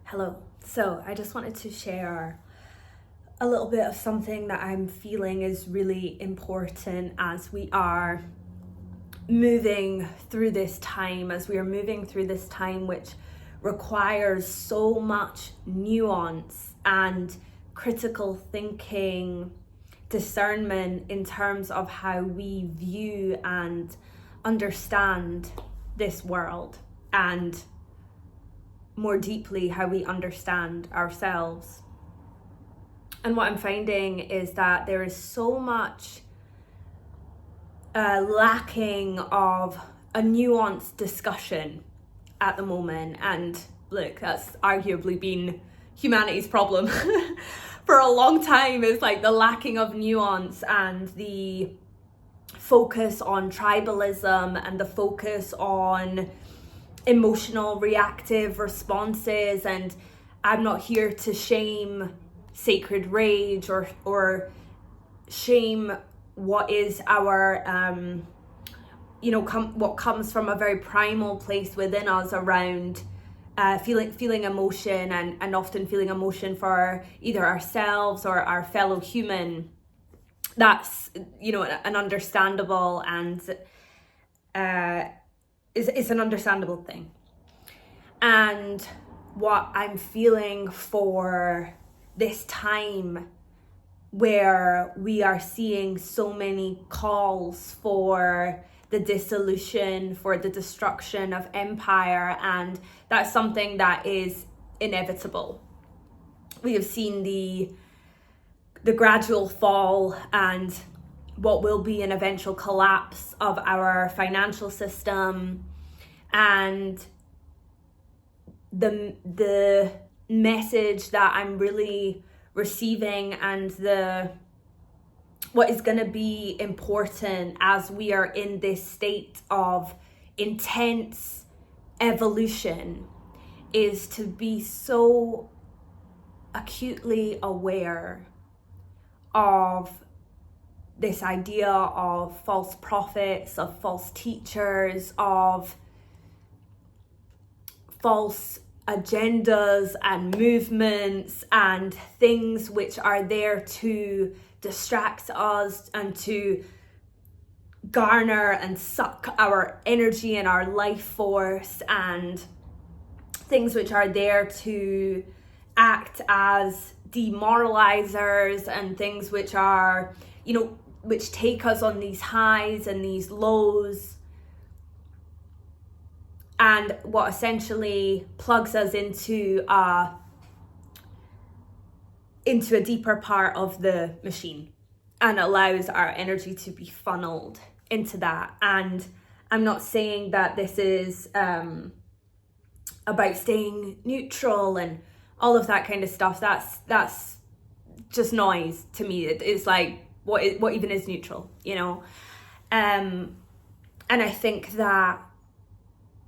Hello. So I just wanted to share a little bit of something that I'm feeling is really important as we are moving through this time, which requires so much nuance and critical thinking, discernment in terms of how we view and understand this world, and more deeply how we understand ourselves. And what I'm finding is that there is so much lacking of a nuanced discussion at the moment. And look, that's arguably been humanity's problem for a long time, is like the lacking of nuance and the focus on tribalism and the focus on emotional reactive responses. And I'm not here to shame sacred rage or shame what is our what comes from a very primal place within us around feeling emotion, and often feeling emotion for either ourselves or our fellow human. That's an understandable and is an understandable thing. And what I'm feeling for this time, where we are seeing so many calls for the dissolution, for the destruction of empire, and that's something that is inevitable. We have seen the gradual fall and what will be an eventual collapse of our financial system, and the message that I'm really receiving, and what is going to be important as we are in this state of intense evolution, is to be so acutely aware of this idea of false prophets, of false teachers, of false agendas and movements and things which are there to distract us and to garner and suck our energy and our life force, and things which are there to act as demoralizers, and things which are, which take us on these highs and these lows, and what essentially plugs us into a deeper part of the machine and allows our energy to be funneled into that. And I'm not saying that this is about staying neutral and all of that kind of stuff. That's just noise to me. It's like, what even is neutral, and I think that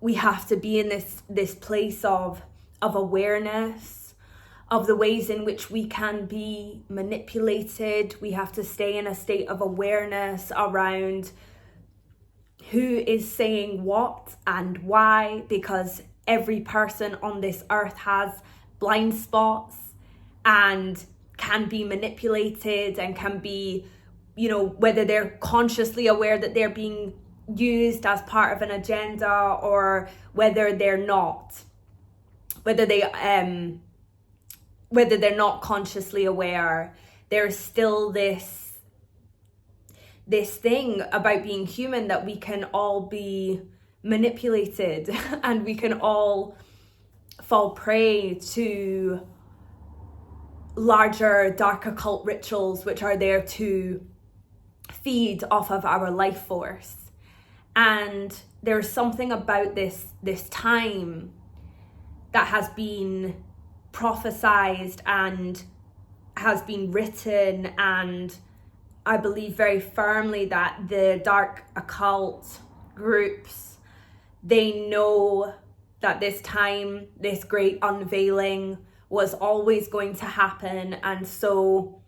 we have to be in this place of awareness of the ways in which we can be manipulated. We have to stay in a state of awareness around who is saying what and why, because every person on this earth has blind spots and can be manipulated, and can be, whether they're consciously aware that they're being used as part of an agenda, or whether they're not, whether they're not consciously aware. There's still this thing about being human, that we can all be manipulated and we can all fall prey to larger, dark occult rituals which are there to feed off of our life force. And there's something about this time that has been prophesized and has been written, and I believe very firmly that the dark occult groups, they know that this time, this great unveiling, was always going to happen. And so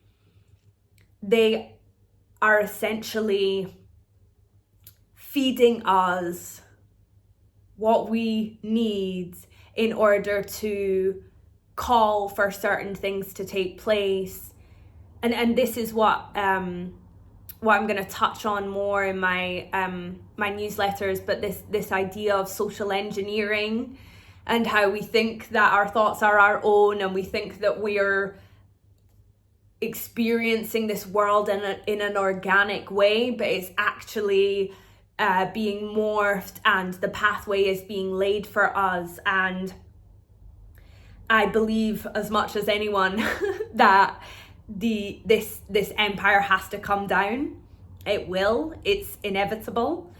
they are essentially feeding us what we need in order to call for certain things to take place. And this is what I'm going to touch on more in my my newsletters, but this idea of social engineering, and how we think that our thoughts are our own, and we think that we're experiencing this world in an organic way, but it's actually being morphed, and the pathway is being laid for us. And I believe as much as anyone that this empire has to come down. It will. It's inevitable.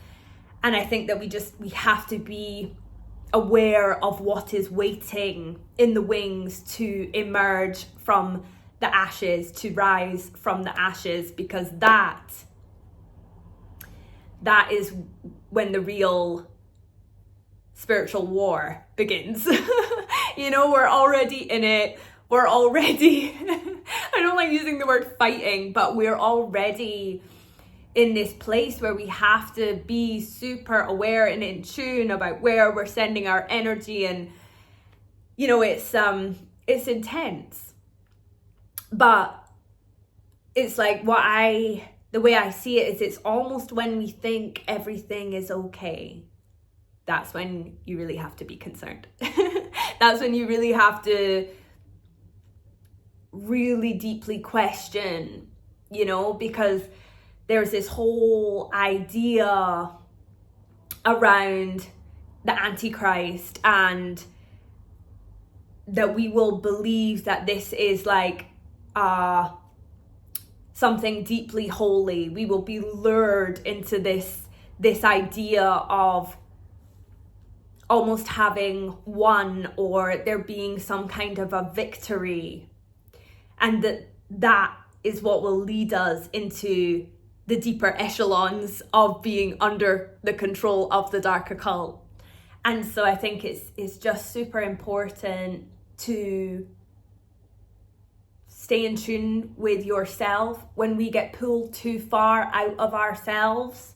And I think that we have to be aware of what is waiting in the wings to emerge from the ashes, to rise from the ashes, because that is when the real spiritual war begins. You know, we're already in it. We're already, I don't like using the word fighting, but we're already in this place where we have to be super aware and in tune about where we're sending our energy. And, you know, it's intense. But it's like the way I see it is, it's almost when we think everything is okay, that's when you really have to be concerned. That's when you really have to really deeply question, you know, because there's this whole idea around the Antichrist, and that we will believe that this is like something deeply holy. We will be lured into this idea of almost having won, or there being some kind of a victory, and that is what will lead us into the deeper echelons of being under the control of the dark occult. And so I think it's just super important to stay in tune with yourself. When we get pulled too far out of ourselves,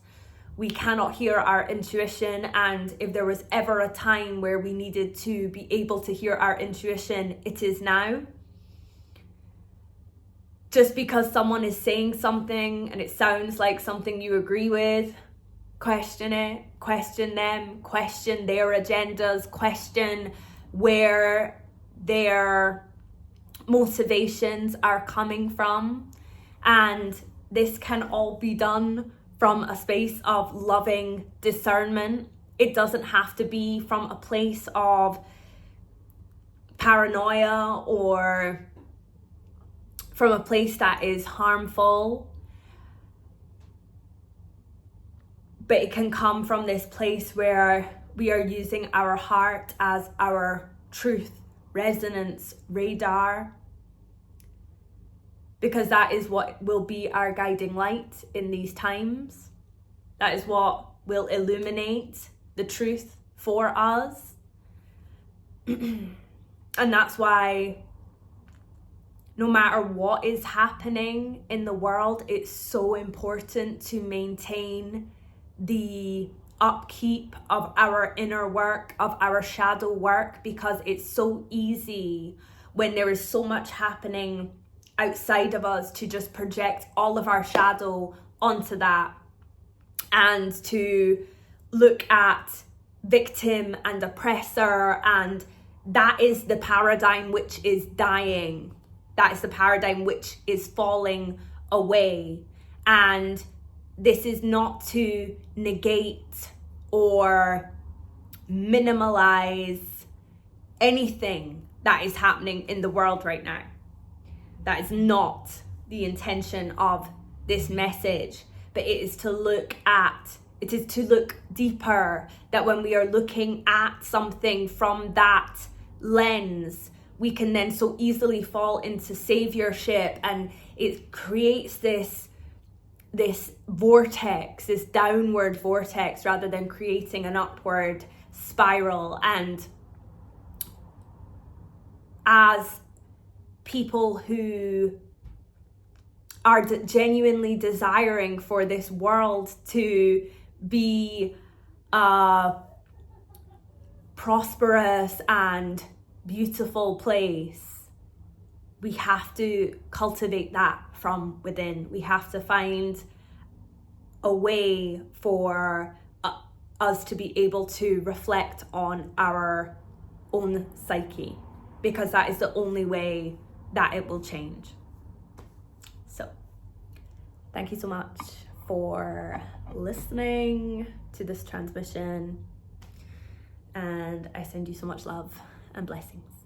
we cannot hear our intuition. And if there was ever a time where we needed to be able to hear our intuition, it is now. Just because someone is saying something and it sounds like something you agree with, question it, question them, question their agendas, question where their motivations are coming from. And this can all be done from a space of loving discernment. It doesn't have to be from a place of paranoia or from a place that is harmful, but it can come from this place where we are using our heart as our truth resonance radar, because that is what will be our guiding light in these times. That is what will illuminate the truth for us. And that's why no matter what is happening in the world, it's so important to maintain the upkeep of our inner work, of our shadow work, because it's so easy when there is so much happening outside of us to just project all of our shadow onto that, and to look at victim and oppressor, and that is the paradigm which is dying. That is the paradigm which is falling away. And this is not to negate or minimalize anything that is happening in the world right now. That is not the intention of this message, but it is to look deeper, that when we are looking at something from that lens, we can then so easily fall into saviorship, and it creates this vortex, this downward vortex, rather than creating an upward spiral. And as people who are genuinely desiring for this world to be prosperous and beautiful place, we have to cultivate that from within. We have to find a way for us to be able to reflect on our own psyche, because that is the only way that it will change. So thank you so much for listening to this transmission, and I send you so much love and blessings.